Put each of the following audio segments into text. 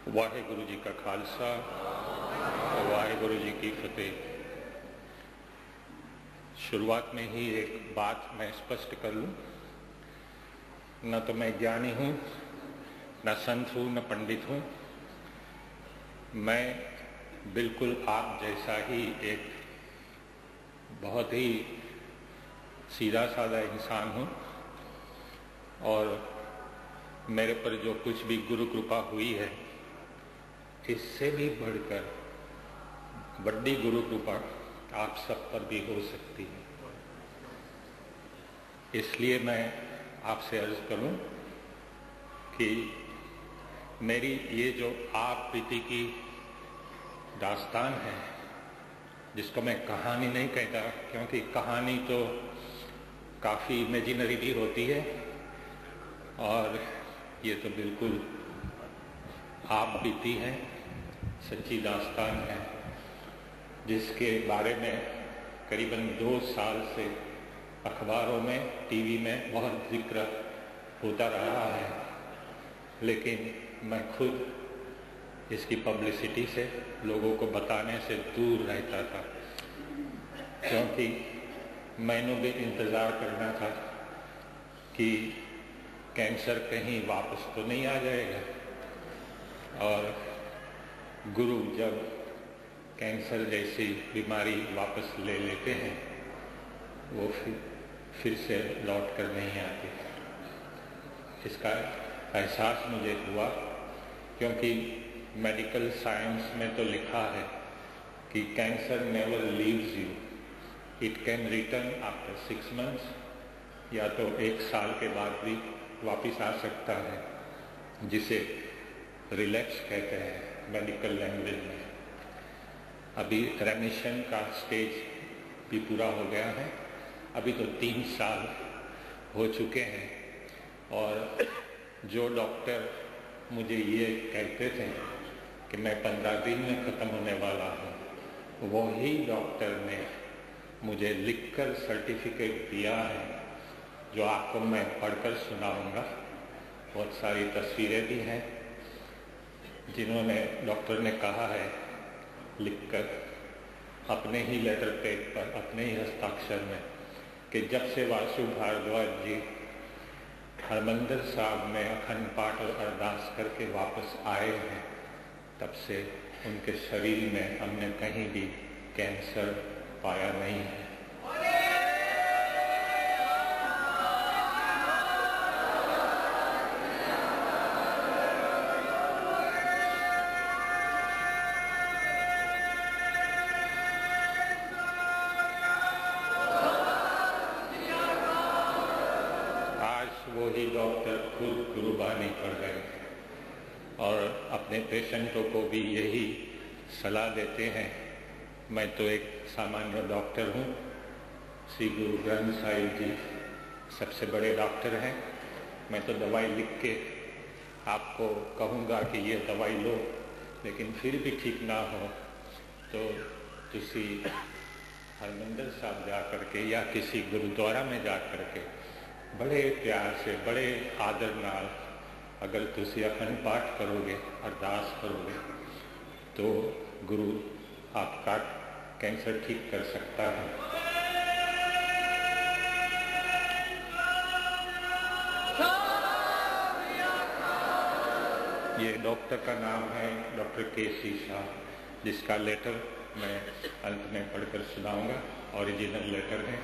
वाहेगुरु जी का खालसा, वाहेगुरु जी की फतेह। शुरुआत में ही एक बात मैं स्पष्ट कर लूं, न तो मैं ज्ञानी हूं, न संत हूं, न पंडित हूं। मैं बिल्कुल आप जैसा ही एक बहुत ही सीधा साधा इंसान हूं और मेरे पर जो कुछ भी गुरु कृपा हुई है, इससे भी बढ़कर बड़ी गुरु कृपा आप सब पर भी हो सकती है। इसलिए मैं आपसे अर्ज करूं कि मेरी ये जो आप प्रीति की दास्तान है, जिसको मैं कहानी नहीं कहता, क्योंकि कहानी तो काफ़ी इमेजिनरी भी होती है और ये तो बिल्कुल आप बीती है, सच्ची दास्तान है, जिसके बारे में करीबन 2 साल से अखबारों में, टीवी में बहुत जिक्र होता रहा है, लेकिन मैं खुद इसकी पब्लिसिटी से, लोगों को बताने से दूर रहता था, क्योंकि मैंने भी इंतज़ार करना था कि कैंसर कहीं वापस तो नहीं आ जाएगा। और गुरु जब कैंसर जैसी बीमारी वापस ले लेते हैं, वो फिर से लौट कर नहीं आती। इसका एहसास मुझे हुआ, क्योंकि मेडिकल साइंस में तो लिखा है कि cancer never leaves you, it can return after 6 months, या तो 1 साल के बाद भी वापस आ सकता है, जिसे रिलैप्स कहते हैं मेडिकल लैंग्वेज में। अभी रेमिशन का स्टेज भी पूरा हो गया है, अभी तो 3 साल हो चुके हैं। और जो डॉक्टर मुझे ये कहते थे कि मैं 15 दिन में ख़त्म होने वाला हूँ, वही डॉक्टर ने मुझे लिखकर सर्टिफिकेट दिया है, जो आपको मैं पढ़कर सुनाऊंगा। बहुत सारी तस्वीरें भी हैं, जिन्होंने डॉक्टर ने कहा है लिखकर अपने ही लेटर पैड पर, अपने ही हस्ताक्षर में, कि जब से वासु भारद्वाज जी हरमंदिर साहब में अखंड पाठ और अरदास करके वापस आए हैं, तब से उनके शरीर में हमने कहीं भी कैंसर पाया नहीं है। वही डॉक्टर खुद गुरुबानी पढ़ गए और अपने पेशेंटों को भी यही सलाह देते हैं। मैं तो एक सामान्य डॉक्टर हूँ, श्री गुरु ग्रंथ साहिब जी सबसे बड़े डॉक्टर हैं। मैं तो दवाई लिख के आपको कहूँगा कि ये दवाई लो, लेकिन फिर भी ठीक ना हो तो किसी हरमंदिर साहब जा करके या किसी गुरुद्वारा में जा करके बड़े प्यार से, बड़े आदर नाल अगर तुसी अखंड पाठ करोगे, अरदास करोगे, तो गुरु आपका कैंसर ठीक कर सकता है। ये डॉक्टर का नाम है डॉक्टर के.सी. शाह, जिसका लेटर मैं अंत में पढ़कर सुनाऊंगा। ओरिजिनल लेटर है,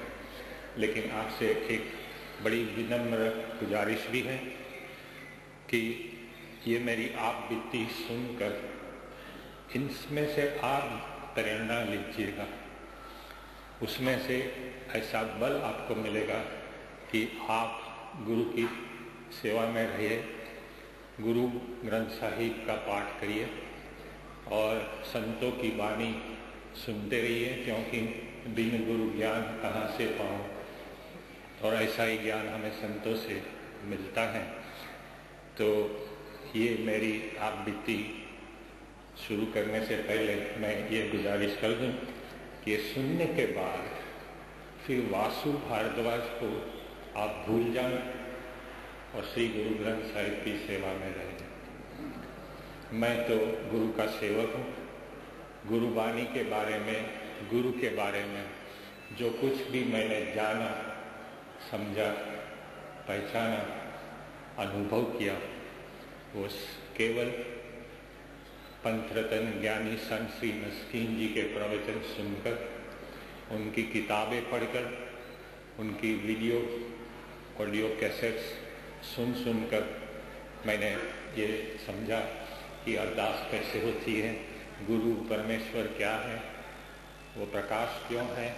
लेकिन आपसे एक बड़ी विनम्र गुजारिश भी है कि ये मेरी आप बीती सुनकर इनमें से आप प्रेरणा लीजिएगा, उसमें से ऐसा बल आपको मिलेगा कि आप गुरु की सेवा में रहिए, गुरु ग्रंथ साहिब का पाठ करिए और संतों की वाणी सुनते रहिए, क्योंकि बिन गुरु ज्ञान कहाँ से पाऊँ, और ऐसा ही ज्ञान हमें संतों से मिलता है। तो ये मेरी आप बीती शुरू करने से पहले मैं ये गुजारिश कर दूं कि ये सुनने के बाद फिर वासु भारद्वाज को आप भूल जाएं और श्री गुरु ग्रंथ साहिब की सेवा में रहें। मैं तो गुरु का सेवक हूँ। गुरुवाणी के बारे में, गुरु के बारे में जो कुछ भी मैंने जाना, समझा, पहचाना, अनुभव किया, वो केवल पंचरत्न ज्ञानी संत श्री मस्कीन जी के प्रवचन सुनकर, उनकी किताबें पढ़कर, उनकी वीडियो ऑडियो कैसेट्स सुनकर मैंने ये समझा कि अरदास कैसे होती है, गुरु परमेश्वर क्या है, वो प्रकाश क्यों है,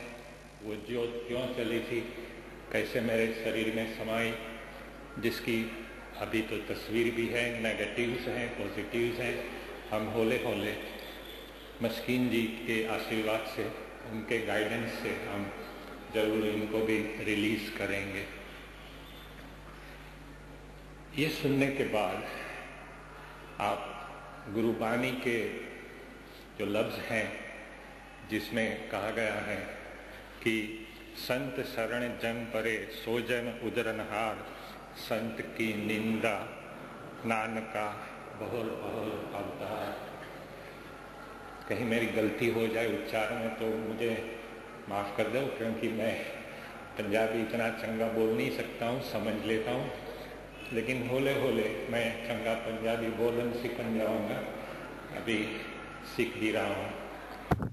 वो ज्योत क्यों चली थी, कैसे मेरे शरीर में समाई, जिसकी अभी तो तस्वीर भी है, नेगेटिव्स हैं, पॉजिटिव्स हैं। हम होले होले मस्कीन जी के आशीर्वाद से, उनके गाइडेंस से हम जरूर इनको भी रिलीज करेंगे। ये सुनने के बाद आप गुरुवाणी के जो लफ्ज हैं, जिसमें कहा गया है कि संत शरण जन परे सोजन उदरनहार, संत की निंदा नानका बहुल बहुल अवतार। कहीं मेरी गलती हो जाए उच्चारण में तो मुझे माफ कर दो, क्योंकि मैं पंजाबी इतना चंगा बोल नहीं सकता हूँ, समझ लेता हूँ, लेकिन होले होले मैं चंगा पंजाबी बोलन सीखन जाऊंगा, अभी सीख भी रहा हूँ।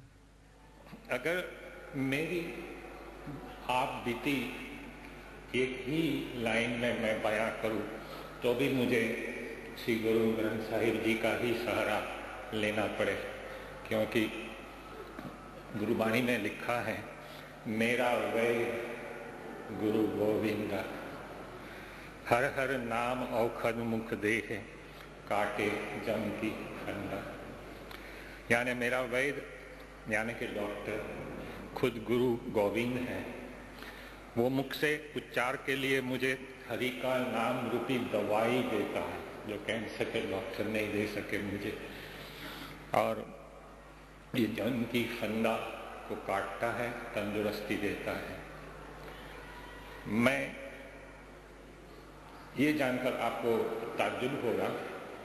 अगर मेरी आप बीती एक ही लाइन में मैं बयां करूं तो भी मुझे श्री गुरु ग्रंथ साहिब जी का ही सहारा लेना पड़े, क्योंकि गुरुवाणी में लिखा है, मेरा वैद गुरु गोविंदा, हर हर नाम औखद मुख देह, काटे जम की फंदा। यानी मेरा वैद यानी कि डॉक्टर खुद गुरु गोविंद है। वो मुख से उच्चार के लिए मुझे हरि का नाम रूपी दवाई देता है, जो कैंसर के डॉक्टर नहीं दे सके मुझे, और ये जम की फंदा को काटता है, तंदुरुस्ती देता है। मैं ये जानकर आपको ताज्जुब होगा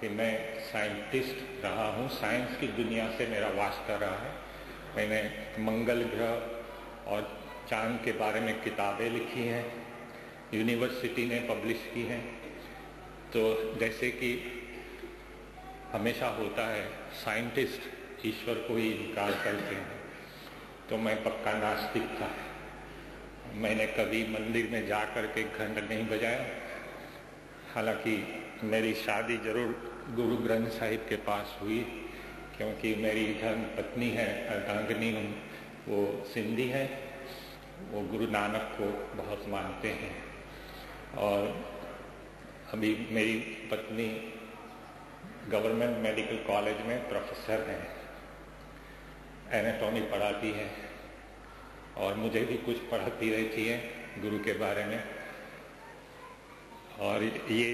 कि मैं साइंटिस्ट रहा हूँ, साइंस की दुनिया से मेरा वास्ता रहा है। मैंने मंगल ग्रह और चांद के बारे में किताबें लिखी हैं, यूनिवर्सिटी ने पब्लिश की हैं। तो जैसे कि हमेशा होता है, साइंटिस्ट ईश्वर को ही इनकार करते हैं, तो मैं पक्का नास्तिक था। मैंने कभी मंदिर में जा कर के घंट नहीं बजाया। हालांकि मेरी शादी जरूर गुरु ग्रंथ साहिब के पास हुई, क्योंकि मेरी धर्म पत्नी है अर्धांगिनी, वो सिंधी है, वो गुरु नानक को बहुत मानते हैं। और अभी मेरी पत्नी गवर्नमेंट मेडिकल कॉलेज में प्रोफेसर हैं, एनाटॉमी पढ़ाती है, और मुझे भी कुछ पढ़ाती रहती है गुरु के बारे में। और ये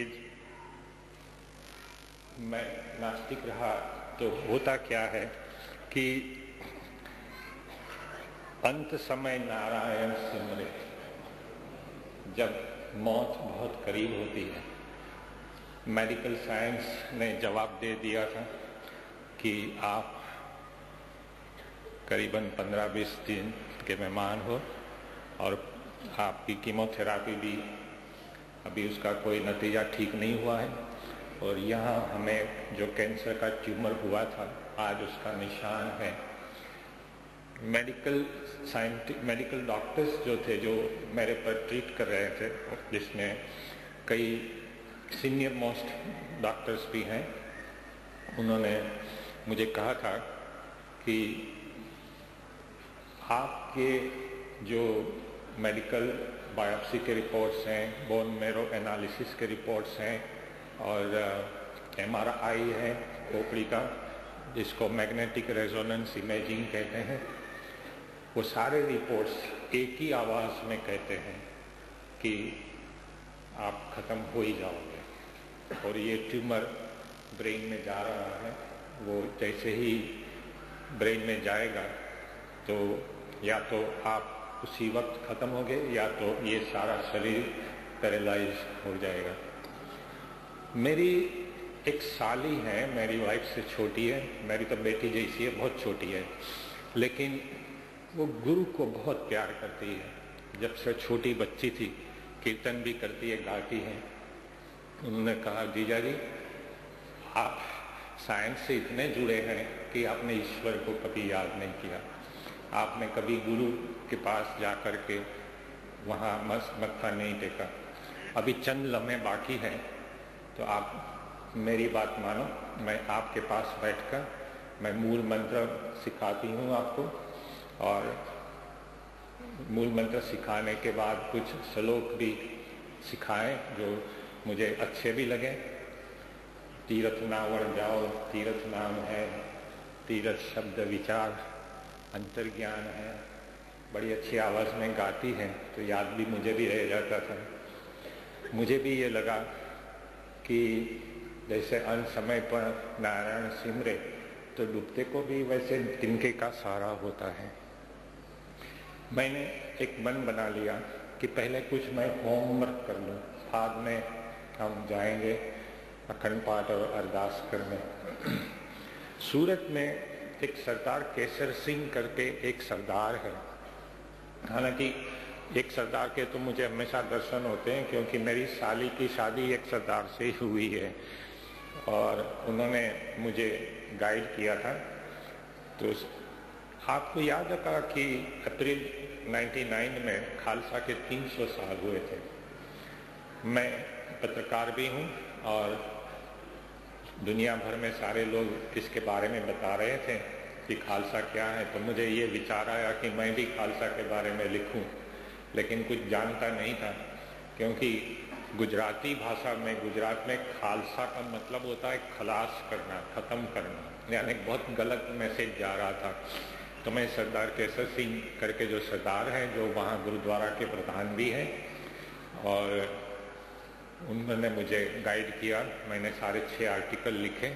मैं नास्तिक रहा तो होता क्या है कि अंत समय नारायण सिमरे, जब मौत बहुत करीब होती है, मेडिकल साइंस ने जवाब दे दिया था कि आप करीबन 15-20 दिन के मेहमान हो, और आपकी कीमोथेरापी भी अभी उसका कोई नतीजा ठीक नहीं हुआ है, और यहाँ हमें जो कैंसर का ट्यूमर हुआ था आज उसका निशान है। मेडिकल डॉक्टर्स जो थे, जो मेरे पर ट्रीट कर रहे थे, जिसमें कई सीनियर मोस्ट डॉक्टर्स भी हैं, उन्होंने मुझे कहा था कि आपके जो मेडिकल बायोप्सी के रिपोर्ट्स हैं, बोन मैरो एनालिसिस के रिपोर्ट्स हैं, और MRI है खोपड़ी का, जिसको मैग्नेटिक रेजोनेंस इमेजिंग कहते हैं, वो सारे रिपोर्ट्स एक ही आवाज़ में कहते हैं कि आप ख़त्म हो ही जाओगे। और ये ट्यूमर ब्रेन में जा रहा है, वो जैसे ही ब्रेन में जाएगा तो या तो आप उसी वक्त ख़त्म हो गए, या तो ये सारा शरीर पैरालाइज हो जाएगा। मेरी एक साली है, मेरी वाइफ से छोटी है, मेरी तो बेटी जैसी है, बहुत छोटी है, लेकिन वो गुरु को बहुत प्यार करती है। जब से छोटी बच्ची थी कीर्तन भी करती है, गाती है। उन्होंने कहा, जीजा जी आप साइंस से इतने जुड़े हैं कि आपने ईश्वर को कभी याद नहीं किया, आपने कभी गुरु के पास जा कर के वहाँ मत्था नहीं टेका। अभी चंद लम्हे बाकी हैं, तो आप मेरी बात मानो, मैं आपके पास बैठकर मैं मूल मंत्र सिखाती हूँ आपको, और मूल मंत्र सिखाने के बाद कुछ श्लोक भी सिखाएं जो मुझे अच्छे भी लगे। तीर्थ नावर जाओ, तीर्थ नाम है, तीर्थ शब्द विचार अंतर्ज्ञान है। बड़ी अच्छी आवाज़ में गाती है, तो याद भी मुझे भी रह जाता था। मुझे भी ये लगा कि जैसे अन समय पर नारायण सिमरे तो डूबते को भी वैसे तिनके का सहारा होता है। मैंने एक मन बना लिया कि पहले कुछ मैं होमवर्क कर लूँ, बाद में हम जाएंगे अखंड पाठ और अरदास करने। सूरत में एक सरदार केसर सिंह करके एक सरदार है। हालांकि एक सरदार के तो मुझे हमेशा दर्शन होते हैं, क्योंकि मेरी साली की शादी एक सरदार से ही हुई है और उन्होंने मुझे गाइड किया था। तो आपको याद होगा कि अप्रैल 99 में खालसा के 300 साल हुए थे। मैं पत्रकार भी हूँ और दुनिया भर में सारे लोग इसके बारे में बता रहे थे कि खालसा क्या है, तो मुझे ये विचार आया कि मैं भी खालसा के बारे में लिखूं, लेकिन कुछ जानता नहीं था, क्योंकि गुजराती भाषा में, गुजरात में खालसा का मतलब होता है खलास करना, ख़त्म करना, यानी बहुत गलत मैसेज जा रहा था। तो मैं सरदार केसर सिंह करके जो सरदार हैं, जो वहाँ गुरुद्वारा के प्रधान भी हैं, और उन्होंने मुझे गाइड किया। मैंने 6.5 आर्टिकल लिखे,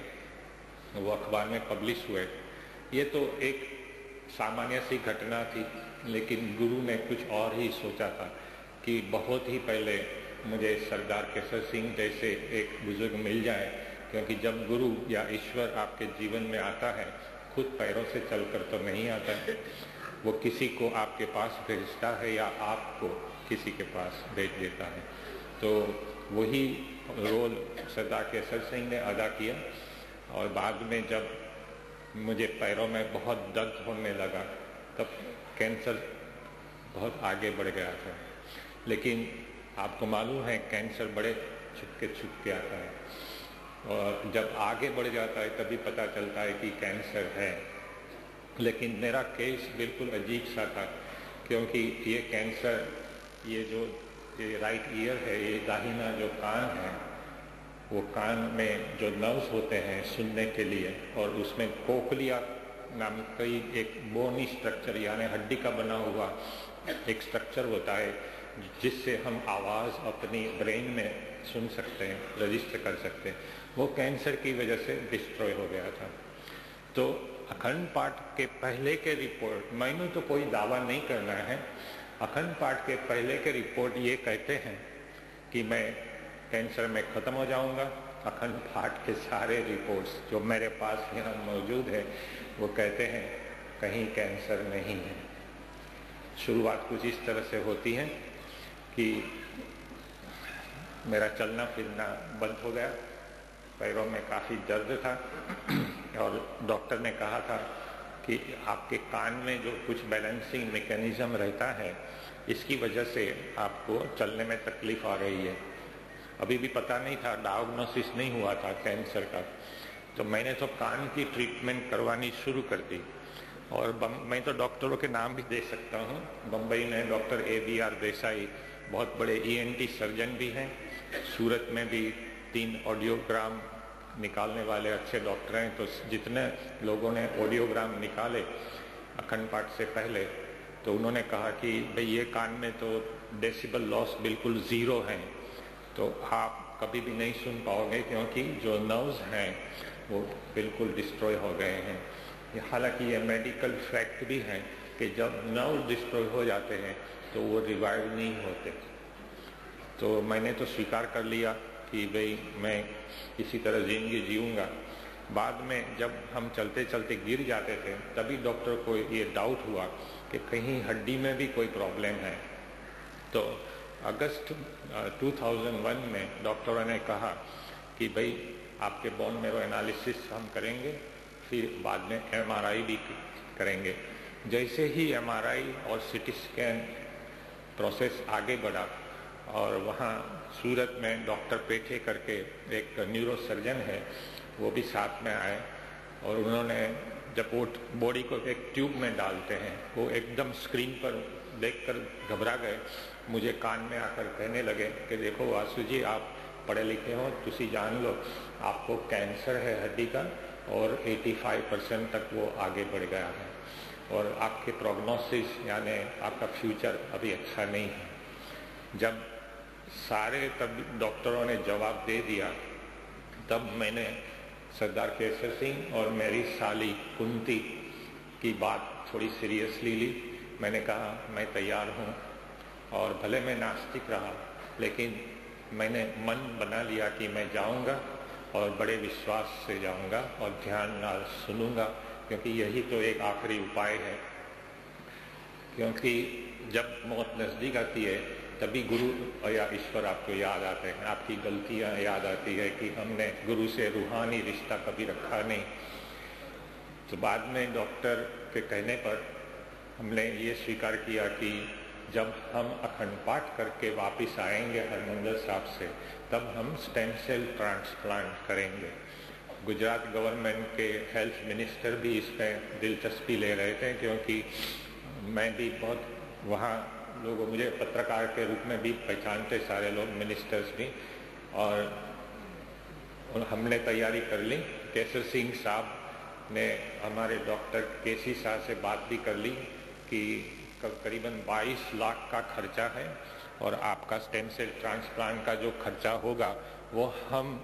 वो अखबार में पब्लिश हुए। ये तो एक सामान्य सी घटना थी, लेकिन गुरु ने कुछ और ही सोचा था कि बहुत ही पहले मुझे सरदार केसर सिंह जैसे एक बुजुर्ग मिल जाए, क्योंकि जब गुरु या ईश्वर आपके जीवन में आता है, खुद पैरों से चलकर तो नहीं आता है, वो किसी को आपके पास भेजता है या आपको किसी के पास भेज देता है। तो वही रोल सरदार केसर सिंह ने अदा किया। और बाद में जब मुझे पैरों में बहुत दर्द होने लगा, तब कैंसर बहुत आगे बढ़ गया था। लेकिन आपको मालूम है कैंसर बड़े छुपके आता है, और जब आगे बढ़ जाता है तभी पता चलता है कि कैंसर है। लेकिन मेरा केस बिल्कुल अजीब सा था, क्योंकि ये कैंसर, ये राइट ईयर है, ये दाहिना जो कान है, वो कान में जो नर्व्स होते हैं सुनने के लिए, और उसमें कोकलिया नाम का एक बोनी स्ट्रक्चर यानी हड्डी का बना हुआ एक स्ट्रक्चर होता है, जिससे हम आवाज़ अपनी ब्रेन में सुन सकते हैं, रजिस्टर कर सकते हैं। वो कैंसर की वजह से डिस्ट्रॉय हो गया था। तो अखंड पाठ के पहले के रिपोर्ट, मैंने तो कोई दावा नहीं करना है, अखंड पाठ के पहले के रिपोर्ट ये कहते हैं कि मैं कैंसर में ख़त्म हो जाऊंगा। अखंड पाठ के सारे रिपोर्ट्स जो मेरे पास यहाँ मौजूद है, वो कहते हैं कहीं कैंसर नहीं है। शुरुआत कुछ इस तरह से होती है कि मेरा चलना फिरना बंद हो गया, पैरों में काफ़ी दर्द था, और डॉक्टर ने कहा था कि आपके कान में जो कुछ बैलेंसिंग मैकेनिज्म रहता है, इसकी वजह से आपको चलने में तकलीफ आ रही है। अभी भी पता नहीं था, डायग्नोसिस नहीं हुआ था कैंसर का। तो मैंने तो कान की ट्रीटमेंट करवानी शुरू कर दी, और मैं तो डॉक्टरों के नाम भी दे सकता हूँ। बम्बई में डॉक्टर ABR देसाई बहुत बड़े ENT सर्जन भी हैं, सूरत में भी 3 ऑडियोग्राम निकालने वाले अच्छे डॉक्टर हैं। तो जितने लोगों ने ऑडियोग्राम निकाले अखंड पाठ से पहले, तो उन्होंने कहा कि भाई ये कान में तो डेसिबल लॉस बिल्कुल ज़ीरो है, तो आप कभी भी नहीं सुन पाओगे, क्योंकि जो नर्व्स हैं वो बिल्कुल डिस्ट्रॉय हो गए हैं। हालांकि ये मेडिकल फैक्ट भी है कि जब नर्व डिस्ट्रॉय हो जाते हैं तो वो रिवाइव नहीं होते। तो मैंने तो स्वीकार कर लिया कि भाई मैं इसी तरह जिंदगी जीऊँगा। बाद में जब हम चलते चलते गिर जाते थे तभी डॉक्टर को ये डाउट हुआ कि कहीं हड्डी में भी कोई प्रॉब्लम है। तो अगस्त 2001 में डॉक्टरों ने कहा कि भाई आपके बोन मैरो एनालिसिस हम करेंगे, फिर बाद में MRI भी करेंगे। जैसे ही MRI और CT स्कैन प्रोसेस आगे बढ़ा और वहाँ सूरत में डॉक्टर पेठे करके एक न्यूरो सर्जन है, वो भी साथ में आए और उन्होंने जब वो बॉडी को एक ट्यूब में डालते हैं वो एकदम स्क्रीन पर देखकर घबरा गए। मुझे कान में आकर कहने लगे कि देखो वासु जी, आप पढ़े लिखे हो, तुसी जान लो आपको कैंसर है हड्डी का और 85% तक वो आगे बढ़ गया है और आपके प्रोग्नोसिस यानी आपका फ्यूचर अभी अच्छा नहीं है। जब सारे तब डॉक्टरों ने जवाब दे दिया तब मैंने सरदार केसर सिंह और मेरी साली कुंती की बात थोड़ी सीरियसली ली। मैंने कहा मैं तैयार हूँ और भले मैं नास्तिक रहा लेकिन मैंने मन बना लिया कि मैं जाऊँगा और बड़े विश्वास से जाऊँगा और ध्यान नाल सुनूंगा, क्योंकि यही तो एक आखिरी उपाय है। क्योंकि जब मौत नज़दीक आती है तभी गुरु या ईश्वर आपको याद आते हैं, आपकी गलतियां याद आती है कि हमने गुरु से रूहानी रिश्ता कभी रखा नहीं। तो बाद में डॉक्टर के कहने पर हमने ये स्वीकार किया कि जब हम अखंड पाठ करके वापस आएंगे हरमंदिर साहब से तब हम स्टेम सेल ट्रांसप्लांट करेंगे। गुजरात गवर्नमेंट के हेल्थ मिनिस्टर भी इसमें दिलचस्पी ले रहे थे, क्योंकि मैं भी बहुत वहाँ लोगों मुझे पत्रकार के रूप में भी पहचानते सारे लोग, मिनिस्टर्स भी, और हमने तैयारी कर ली। केसर सिंह साहब ने हमारे डॉक्टर केसी साहब से बात भी कर ली कि करीबन 22 लाख का खर्चा है और आपका स्टेम सेल ट्रांसप्लांट का जो खर्चा होगा वो हम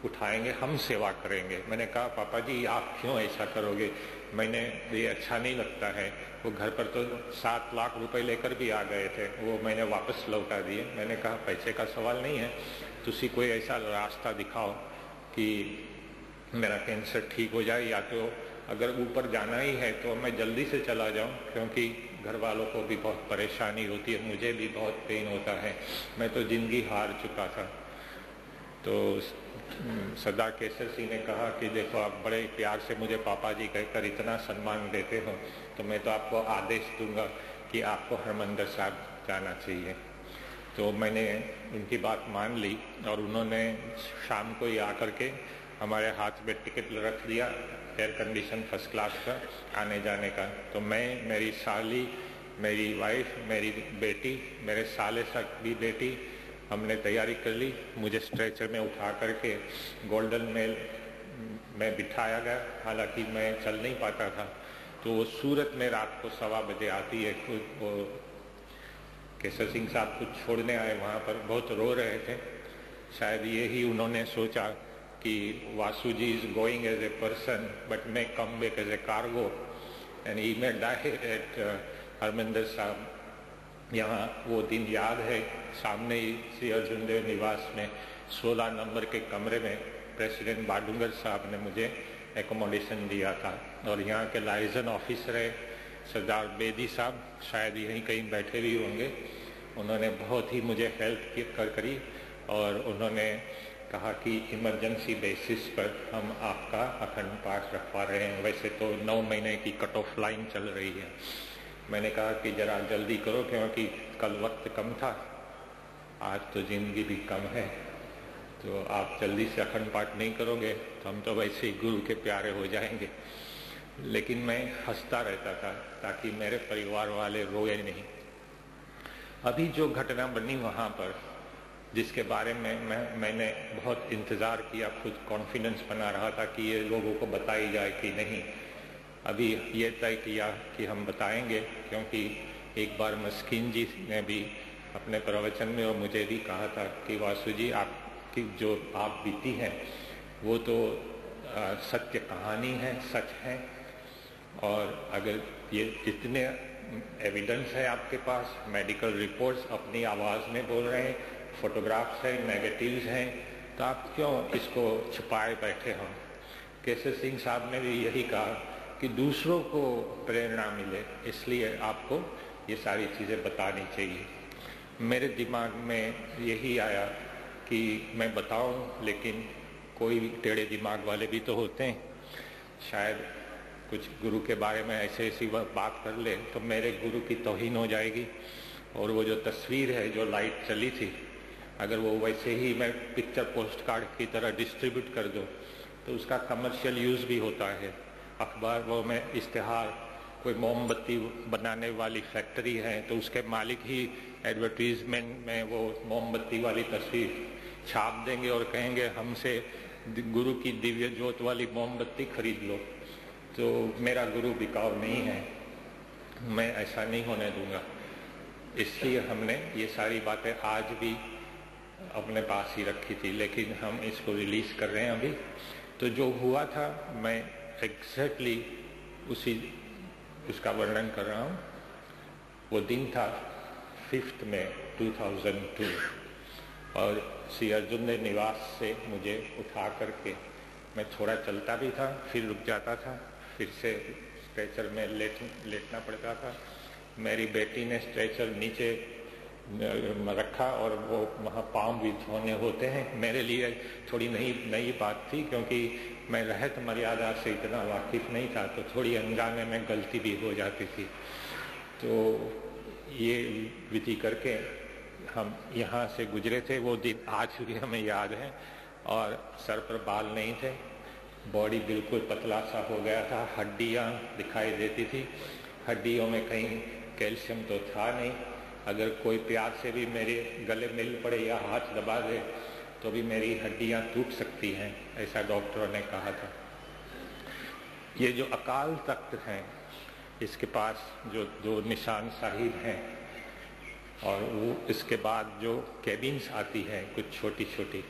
उठाएंगे, हम सेवा करेंगे। मैंने कहा पापा जी आप क्यों ऐसा करोगे, मैंने ये अच्छा नहीं लगता है। वो घर पर तो 7 लाख रुपए लेकर भी आ गए थे, वो मैंने वापस लौटा दिए। मैंने कहा पैसे का सवाल नहीं है, तुसी कोई ऐसा रास्ता दिखाओ कि मेरा कैंसर ठीक हो जाए, या तो अगर ऊपर जाना ही है तो मैं जल्दी से चला जाऊं, क्योंकि घर वालों को भी बहुत परेशानी होती है, मुझे भी बहुत पेन होता है, मैं तो जिंदगी हार चुका था। तो सरदार केसर सिंह ने कहा कि देखो आप बड़े प्यार से मुझे पापा जी कहकर इतना सम्मान देते हो, तो मैं तो आपको आदेश दूंगा कि आपको हरमंदिर साहब जाना चाहिए। तो मैंने उनकी बात मान ली और उन्होंने शाम को ही आकर के हमारे हाथ में टिकट रख दिया, एयर कंडीशन फर्स्ट क्लास का आने जाने का। तो मैं, मेरी साली, मेरी वाइफ, मेरी बेटी, मेरे साले तक भी बेटी, हमने तैयारी कर ली। मुझे स्ट्रेचर में उठा करके गोल्डन मेल में बिठाया गया, हालांकि मैं चल नहीं पाता था। तो वो सूरत में रात को 1:15 बजे आती है। वो केसर सिंह साहब कुछ छोड़ने आए, वहाँ पर बहुत रो रहे थे। शायद यही उन्होंने सोचा कि Vasu ji is going as a person but may come back as a cargo and he may die at Harmandir Sahib. यहाँ वो दिन याद है, सामने ही श्री अर्जुन देव निवास में 16 नंबर के कमरे में प्रेसिडेंट बाडुंगर साहब ने मुझे एकोमोडेशन दिया था। और यहाँ के लाइजन ऑफिसर है सरदार बेदी साहब, शायद यहीं कहीं बैठे भी होंगे। उन्होंने बहुत ही मुझे हेल्प करी और उन्होंने कहा कि इमरजेंसी बेसिस पर हम आपका अखंड पाठ रखवा रहे हैं। वैसे तो 9 महीने की कट ऑफ लाइन चल रही है। मैंने कहा कि जरा जल्दी करो, क्योंकि कल वक्त कम था, आज तो जिंदगी भी कम है, तो आप जल्दी से अखंड पाठ नहीं करोगे तो हम तो वैसे ही गुरु के प्यारे हो जाएंगे। लेकिन मैं हंसता रहता था ताकि मेरे परिवार वाले रोए नहीं। अभी जो घटना बनी वहाँ पर, जिसके बारे में मैंने बहुत इंतज़ार किया, खुद कॉन्फिडेंस बना रहा था कि ये लोगों को बताई जाए कि नहीं, अभी ये तय किया कि हम बताएंगे। क्योंकि एक बार मस्किन जी ने भी अपने प्रवचन में और मुझे भी कहा था कि वासु जी आपकी जो आप बीती हैं वो तो सत्य कहानी है, सच है, और अगर ये जितने एविडेंस है आपके पास, मेडिकल रिपोर्ट्स अपनी आवाज़ में बोल रहे हैं, फोटोग्राफ्स हैं, नेगेटिव्स हैं, तो आप क्यों इसको छुपाए बैठे हो। केसर सिंह साहब ने भी यही कहा कि दूसरों को प्रेरणा मिले, इसलिए आपको ये सारी चीज़ें बतानी चाहिए। मेरे दिमाग में यही आया कि मैं बताऊं, लेकिन कोई टेढ़े दिमाग वाले भी तो होते हैं, शायद कुछ गुरु के बारे में ऐसी बात कर ले तो मेरे गुरु की तौहीन हो जाएगी। और वो जो तस्वीर है, जो लाइट चली थी, अगर वो वैसे ही मैं पिक्चर पोस्ट कार्ड की तरह डिस्ट्रीब्यूट कर दूं तो उसका कमर्शियल यूज़ भी होता है। अखबार वो में इश्तिहार, कोई मोमबत्ती बनाने वाली फैक्ट्री है तो उसके मालिक ही एडवर्टीजमेंट में वो मोमबत्ती वाली तस्वीर छाप देंगे और कहेंगे हमसे गुरु की दिव्य ज्योत वाली मोमबत्ती खरीद लो। तो मेरा गुरु बिकाऊ नहीं है, मैं ऐसा नहीं होने दूंगा। इसलिए हमने ये सारी बातें आज भी अपने पास ही रखी थी, लेकिन हम इसको रिलीज कर रहे हैं अभी। तो जो हुआ था मैं एग्जैक्टली उसका वर्णन कर रहा हूँ। वो दिन था 5 मई 2002 और श्री अर्जुन ने निवास से मुझे उठा करके, मैं थोड़ा चलता भी था, फिर रुक जाता था, फिर से स्ट्रेचर में लेटना पड़ता था। मेरी बेटी ने स्ट्रेचर नीचे रखा और वो वहाँ पाँव भी धोने होते हैं। मेरे लिए थोड़ी नई बात थी, क्योंकि मैं रहत मर्यादा से इतना वाकिफ नहीं था, तो थोड़ी अनजाने में गलती भी हो जाती थी। तो ये विधि करके हम यहाँ से गुजरे थे। वो दिन आज भी हमें याद है। और सर पर बाल नहीं थे, बॉडी बिल्कुल पतला सा हो गया था, हड्डियाँ दिखाई देती थी, हड्डियों में कहीं कैल्शियम तो था नहीं। अगर कोई प्यार से भी मेरे गले मिल पड़े या हाथ दबा दे तो भी मेरी हड्डियां टूट सकती हैं, ऐसा डॉक्टरों ने कहा था। ये जो अकाल तख्त है, इसके पास जो 2 निशान साहिब हैं, और वो इसके बाद जो कैबिन्स आती हैं कुछ छोटी छोटी,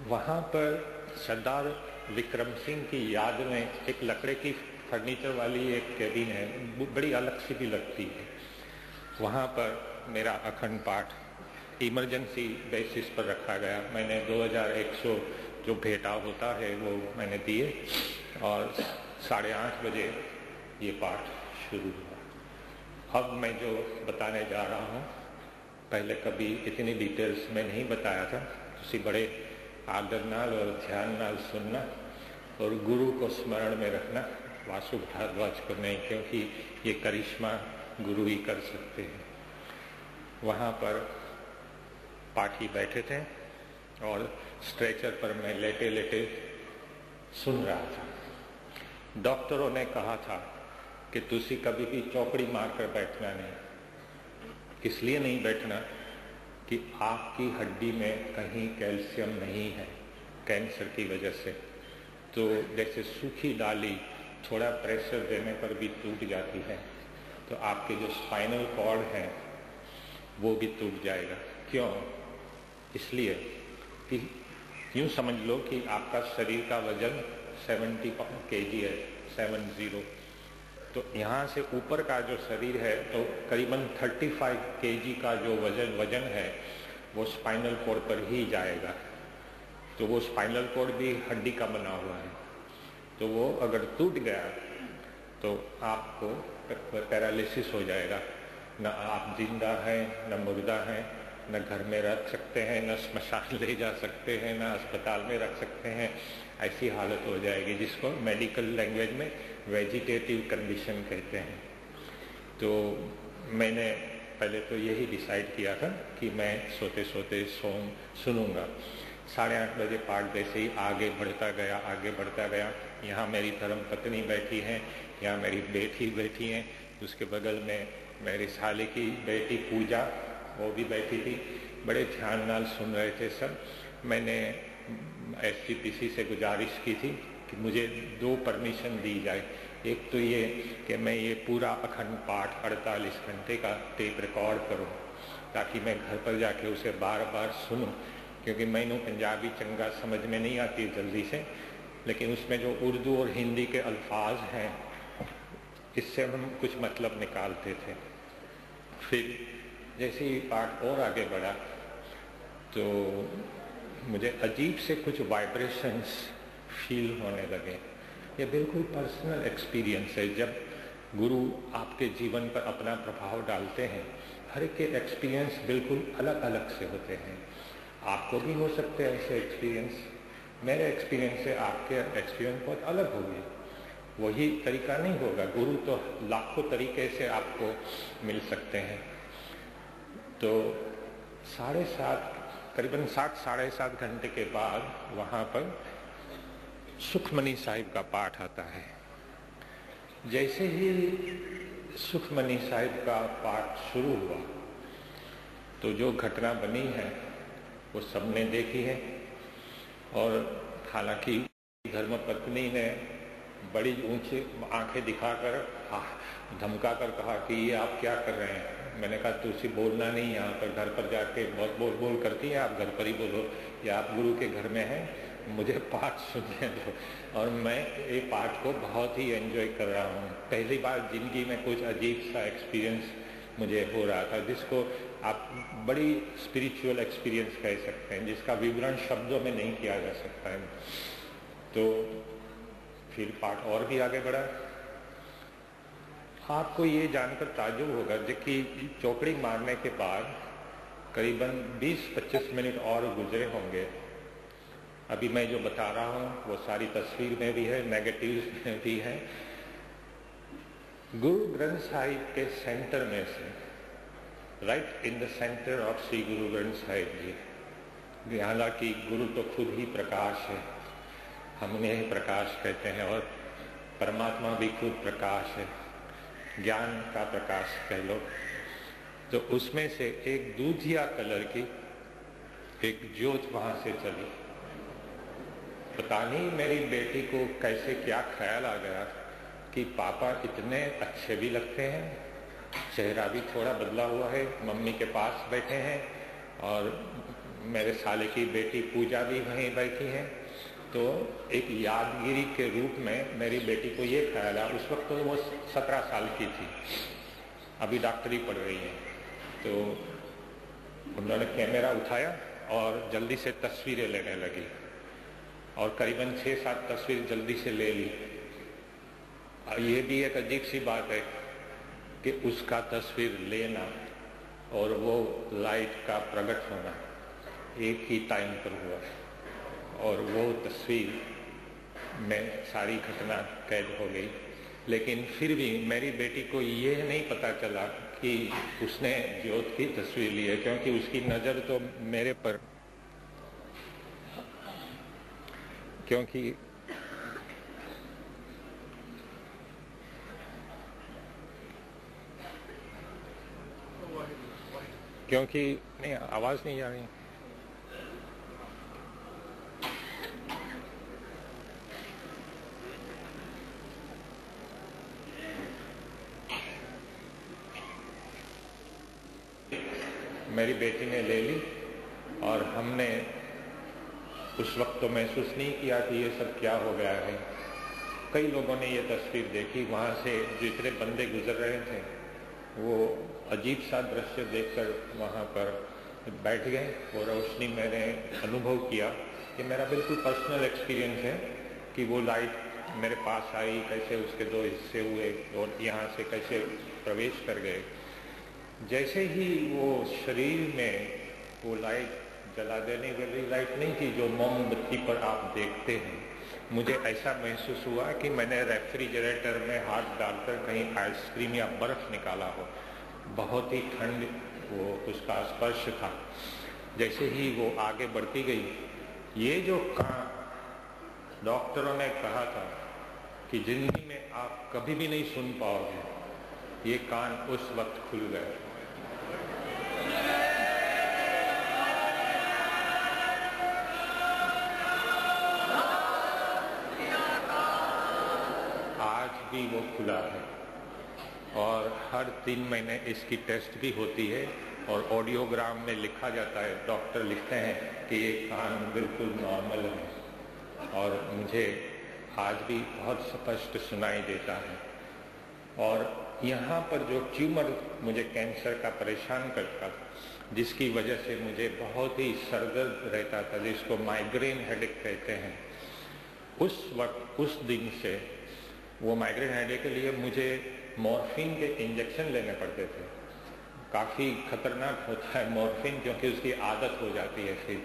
वहाँ पर सरदार विक्रम सिंह की याद में एक लकड़े की फर्नीचर वाली एक कैबिन है, बड़ी अलग सी भी लगती है। वहाँ पर मेरा अखंड पाठ इमरजेंसी बेसिस पर रखा गया। मैंने 2100 जो भेंटा होता है वो मैंने दिए और 8:30 बजे ये पाठ शुरू हुआ। अब मैं जो बताने जा रहा हूँ, पहले कभी इतनी डिटेल्स में नहीं बताया था। उसी बड़े आदर नाल और ध्यान नाल सुनना और गुरु को स्मरण में रखना, वासु भारद्वाज को नहीं, क्योंकि ये करिश्मा गुरु ही कर सकते हैं। वहाँ पर पाठी बैठे थे और स्ट्रेचर पर मैं लेटे लेटे सुन रहा था। डॉक्टरों ने कहा था कि तुसी कभी भी चौकड़ी मारकर बैठना नहीं। इसलिए नहीं बैठना कि आपकी हड्डी में कहीं कैल्शियम नहीं है, कैंसर की वजह से। तो जैसे सूखी डाली थोड़ा प्रेशर देने पर भी टूट जाती है, तो आपके जो स्पाइनल कॉर्ड है वो भी टूट जाएगा। क्यों? इसलिए कि यूँ समझ लो कि आपका शरीर का वजन 70 kg है, 70। तो यहाँ से ऊपर का जो शरीर है तो करीबन 35 kg का जो वजन है वो स्पाइनल कॉर्ड पर ही जाएगा। तो वो स्पाइनल कॉर्ड भी हड्डी का बना हुआ है, तो वो अगर टूट गया तो आपको पैरालिसिस हो जाएगा। न आप जिंदा हैं, न मुर्दा हैं, न घर में रख सकते हैं, न श्मशान ले जा सकते हैं, न अस्पताल में रख सकते हैं। ऐसी हालत हो जाएगी, जिसको मेडिकल लैंग्वेज में वेजिटेटिव कंडीशन कहते हैं। तो मैंने पहले तो यही डिसाइड किया था कि मैं सोते सोते सुनूंगा। 8:30 बजे पाठ जैसे ही आगे बढ़ता गया, यहाँ मेरी धर्म पत्नी बैठी है, यहाँ मेरी बेटी बैठी है, उसके बगल में मेरी साले की बेटी पूजा, वो भी बैठी थी। बड़े ध्यान नाल सुन रहे थे सब। मैंने SGPC से गुजारिश की थी कि मुझे 2 परमिशन दी जाए। एक तो ये कि मैं ये पूरा अखंड पाठ 48 घंटे का टेप रिकॉर्ड करूं, ताकि मैं घर पर जाके उसे बार बार सुनूं, क्योंकि मैंने पंजाबी चंगा समझ में नहीं आती जल्दी से, लेकिन उसमें जो उर्दू और हिंदी के अल्फाज हैं, इससे हम कुछ मतलब निकालते थे। फिर जैसे ही पाठ और आगे बढ़ा तो मुझे अजीब से कुछ वाइब्रेशंस फील होने लगे। ये बिल्कुल पर्सनल एक्सपीरियंस है। जब गुरु आपके जीवन पर अपना प्रभाव डालते हैं, हर एक के एक्सपीरियंस बिल्कुल अलग अलग से होते हैं। आपको भी हो सकते हैं ऐसे एक्सपीरियंस। मेरे एक्सपीरियंस से आपके एक्सपीरियंस बहुत अलग होंगे, वही तरीका नहीं होगा। गुरु तो लाखों तरीके से आपको मिल सकते हैं। तो 7:30 करीबन 7-7.5 घंटे के बाद वहाँ पर सुखमनी साहिब का पाठ आता है। जैसे ही सुखमनी साहिब का पाठ शुरू हुआ तो जो घटना बनी है वो सबने देखी है। और हालांकि धर्मपत्नी ने बड़ी ऊंची आंखें दिखाकर धमका कर कहा कि ये आप क्या कर रहे हैं। मैंने कहा तुलसी बोलना नहीं, यहाँ पर घर पर जाके बहुत बोल बोल करती है, आप घर पर ही बोलो, या आप गुरु के घर में हैं, मुझे पाठ सुनने दो। और मैं ये पाठ को बहुत ही एंजॉय कर रहा हूँ। पहली बार जिंदगी में कुछ अजीब सा एक्सपीरियंस मुझे हो रहा था, जिसको आप बड़ी स्पिरिचुअल एक्सपीरियंस कह सकते हैं, जिसका विवरण शब्दों में नहीं किया जा सकता है। तो फिर पाठ और भी आगे बढ़ा। आपको ये जानकर ताज्जुब होगा कि चौकड़ी मारने के बाद करीबन 20-25 मिनट और गुजरे होंगे। अभी मैं जो बता रहा हूँ वो सारी तस्वीर में भी है, नेगेटिव में भी है। गुरु ग्रंथ साहिब के सेंटर में से, right in the centre of Shri Guru Granth Sahib जी, हालांकि गुरु तो खुद ही प्रकाश है, हम उन्हें प्रकाश कहते हैं, और परमात्मा भी खुद प्रकाश है, ज्ञान का प्रकाश कह लो। तो उसमें से एक दूधिया कलर की एक ज्योत वहां से चली। पता नहीं मेरी बेटी को कैसे क्या ख्याल आ गया कि पापा इतने अच्छे भी लगते हैं, चेहरा भी थोड़ा बदला हुआ है, मम्मी के पास बैठे हैं, और मेरे साले की बेटी पूजा भी वहीं बैठी है। तो एक यादगिरी के रूप में मेरी बेटी को ये ख्याल आया। उस वक्त तो वो 17 साल की थी, अभी डॉक्टरी पढ़ रही है। तो उन्होंने कैमरा उठाया और जल्दी से तस्वीरें लेने लगी, और करीबन 6-7 तस्वीर जल्दी से ले ली। ये भी एक अजीब सी बात है कि उसका तस्वीर लेना और वो लाइट का प्रकट होना एक ही टाइम पर हुआ, और वो तस्वीर में सारी घटना कैद हो गई। लेकिन फिर भी मेरी बेटी को ये नहीं पता चला कि उसने ज्योत की तस्वीर ली है, क्योंकि उसकी नज़र तो मेरे पर, क्योंकि नहीं, आवाज नहीं आ रही। मेरी बेटी ने ले ली, और हमने उस वक्त तो महसूस नहीं किया कि ये सब क्या हो गया है। कई लोगों ने ये तस्वीर देखी, वहाँ से जितने बंदे गुजर रहे थे वो अजीब सा दृश्य देखकर वहाँ पर बैठ गए। वो रोशनी मैंने अनुभव किया कि मेरा बिल्कुल पर्सनल एक्सपीरियंस है कि वो लाइट मेरे पास आई, कैसे उसके 2 हिस्से हुए और यहाँ से कैसे प्रवेश कर गए। जैसे ही वो शरीर में वो लाइट जला देने वाली लाइट नहीं थी जो मोमबत्ती पर आप देखते हैं, मुझे ऐसा महसूस हुआ कि मैंने रेफ्रिजरेटर में हाथ डालकर कहीं आइसक्रीम या बर्फ निकाला हो। बहुत ही ठंड वो उसका स्पर्श था। जैसे ही वो आगे बढ़ती गई, ये जो कान डॉक्टरों ने कहा था कि जिंदगी में आप कभी भी नहीं सुन पाओगे, ये कान उस वक्त खुल गए। भी वो खुला है, और हर 3 महीने इसकी टेस्ट भी होती है, और ऑडियोग्राम में लिखा जाता है, डॉक्टर लिखते हैं कि ये कान बिल्कुल नॉर्मल है, और मुझे आज भी बहुत स्पष्ट सुनाई देता है। और यहाँ पर जो ट्यूमर मुझे कैंसर का परेशान करता, जिसकी वजह से मुझे बहुत ही सरदर्द रहता था, जिसको माइग्रेन हेडेक कहते हैं, उस वक्त, उस दिन से वो माइग्रेन हेडेक के लिए मुझे मॉर्फिन के इंजेक्शन लेने पड़ते थे। काफ़ी खतरनाक होता है मॉर्फिन, क्योंकि उसकी आदत हो जाती है फिर।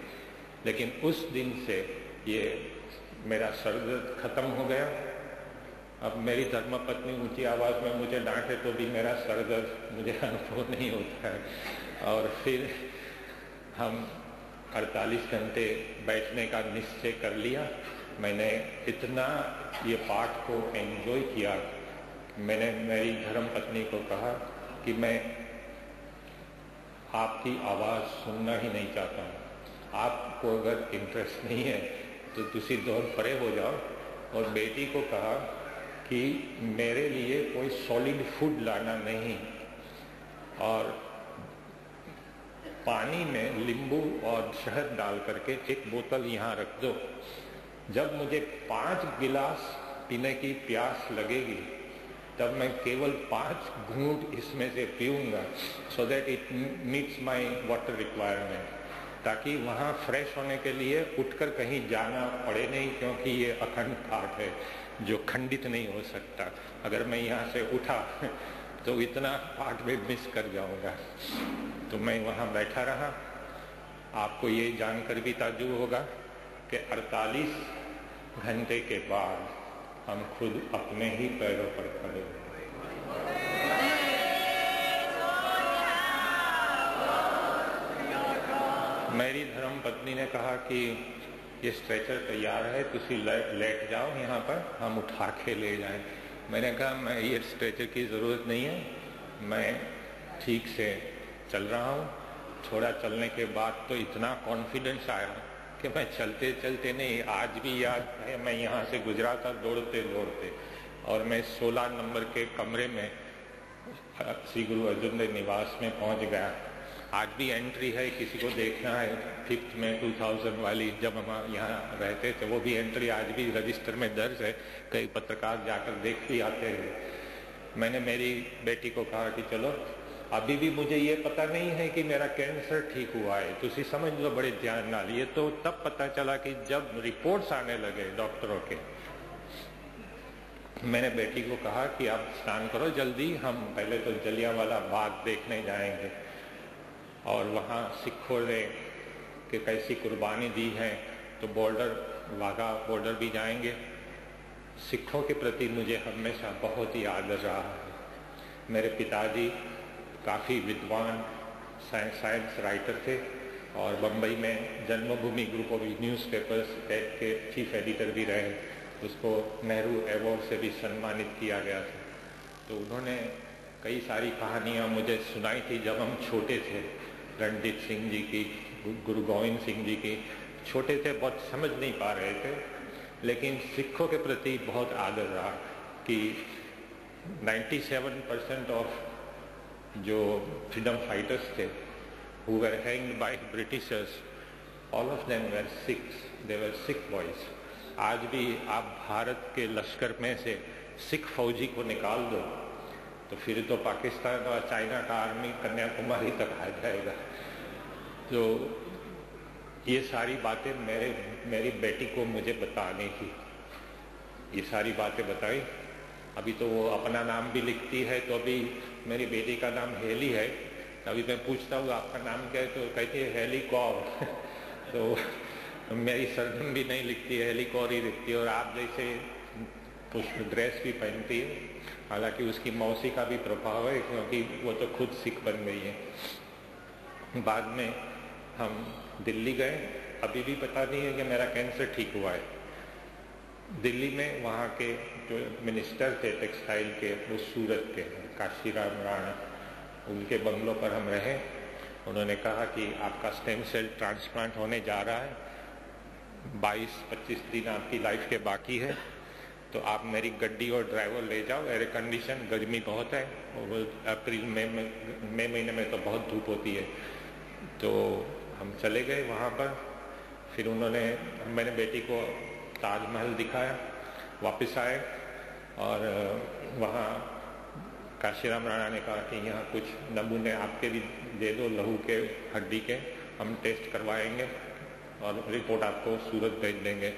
लेकिन उस दिन से ये मेरा सरदर्द खत्म हो गया। अब मेरी धर्मपत्नी ऊंची आवाज़ में मुझे डांटे तो भी मेरा सरदर्द मुझे अनुभव नहीं होता है। और फिर हम 48 घंटे बैठने का निश्चय कर लिया। मैंने इतना ये पाठ को एंजॉय किया, मैंने मेरी धर्मपत्नी को कहा कि मैं आपकी आवाज़ सुनना ही नहीं चाहता हूँ। आपको अगर इंटरेस्ट नहीं है तो तुसी दौड़ परे हो जाओ। और बेटी को कहा कि मेरे लिए कोई सॉलिड फूड लाना नहीं, और पानी में नींबू और शहद डाल करके एक बोतल यहाँ रख दो। जब मुझे 5 गिलास पीने की प्यास लगेगी तब मैं केवल 5 घूंट इसमें से पीऊंगा, so that it meets my water requirement, ताकि वहाँ फ्रेश होने के लिए उठकर कहीं जाना पड़े नहीं, क्योंकि ये अखंड पाठ है जो खंडित नहीं हो सकता। अगर मैं यहाँ से उठा तो इतना पाठ में मिस कर जाऊंगा। तो मैं वहाँ बैठा रहा। आपको ये जानकर भी ताज्जुब होगा कि 48 घंटे के बाद हम खुद अपने ही पैरों पर खड़े हुए। मेरी धर्मपत्नी ने कहा कि ये स्ट्रेचर तैयार है, तुसी लेट जाओ यहाँ पर, हम उठा के ले जाएं। मैंने कहा मैं ये स्ट्रेचर की ज़रूरत नहीं है, मैं ठीक से चल रहा हूँ। थोड़ा चलने के बाद तो इतना कॉन्फिडेंस आया कि मैं चलते चलते नहीं, आज भी याद है मैं यहाँ से गुजरा था दौड़ते दौड़ते, और मैं 16 नंबर के कमरे में श्री गुरु अर्जुन देव निवास में पहुँच गया। आज भी एंट्री है, किसी को देखना है 5th में 2000 वाली, जब हम यहाँ रहते थे, वो भी एंट्री आज भी रजिस्टर में दर्ज है। कई पत्रकार जाकर देख भी आते हैं। मैंने मेरी बेटी को कहा कि चलो, अभी भी मुझे ये पता नहीं है कि मेरा कैंसर ठीक हुआ है, तुसी समझ लो बड़े ध्यान नाल। ये तो तब पता चला कि जब रिपोर्ट्स आने लगे डॉक्टरों के। मैंने बेटी को कहा कि आप स्नान करो जल्दी, हम पहले तो जलियांवाला बाग देखने जाएंगे, और वहाँ सिखों ने कि कैसी कुर्बानी दी है, तो बॉर्डर, वाघा बॉर्डर भी जाएंगे। सिखों के प्रति मुझे हमेशा बहुत ही आदर रहा है। मेरे पिताजी काफ़ी विद्वान साइंस राइटर थे, और बम्बई में जन्मभूमि ग्रुप ऑफ न्यूज़पेपर्स के चीफ एडिटर भी रहे। उसको नेहरू अवार्ड से भी सम्मानित किया गया था। तो उन्होंने कई सारी कहानियाँ मुझे सुनाई थी जब हम छोटे थे। रणजीत सिंह जी की, गुरु गोविंद सिंह जी की। छोटे थे, बहुत समझ नहीं पा रहे थे, लेकिन सिखों के प्रति बहुत आदर रहा कि 97% ऑफ जो फ्रीडम फाइटर्स थे who were hanged by Britishers, all of them were Sikhs, they were Sikh boys. आज भी आप भारत के लश्कर में से सिख फौजी को निकाल दो तो फिर तो पाकिस्तान और चाइना का आर्मी कन्याकुमारी तक आ जाएगा। तो ये सारी बातें मेरी बेटी को मुझे बताने की, ये सारी बातें बताई। अभी तो वो अपना नाम भी लिखती है, तो अभी मेरी बेटी का नाम हेली है। अभी मैं पूछता हूँ आपका नाम क्या है, तो कहती है हेली कौर। तो मेरी सरनेम भी नहीं लिखती है, हेली कौर ही लिखती है। और आप जैसे ड्रेस भी पहनती है, हालांकि उसकी मौसी का भी प्रभाव है, क्योंकि वो तो खुद सिख बन गई है। बाद में हम दिल्ली गए, अभी भी पता नहीं है कि मेरा कैंसर ठीक हुआ है। दिल्ली में वहाँ के जो मिनिस्टर थे टेक्सटाइल के, वो सूरत के काशीराम राणा, उनके बंगलों पर हम रहे। उन्होंने कहा कि आपका स्टेम सेल ट्रांसप्लांट होने जा रहा है, 22-25 दिन आपकी लाइफ के बाकी है, तो आप मेरी गड्डी और ड्राइवर ले जाओ, एयर कंडीशन, गर्मी बहुत है, और अप्रैल मई महीने में तो बहुत धूप होती है। तो हम चले गए वहाँ पर। फिर मैंने बेटी को ताजमहल दिखाया, वापस आए, और वहाँ काशीराम राणा ने कहा कि यहाँ कुछ नमूने आपके भी दे दो लहू के, हड्डी के, हम टेस्ट करवाएंगे और रिपोर्ट आपको सूरत भेज देंगे।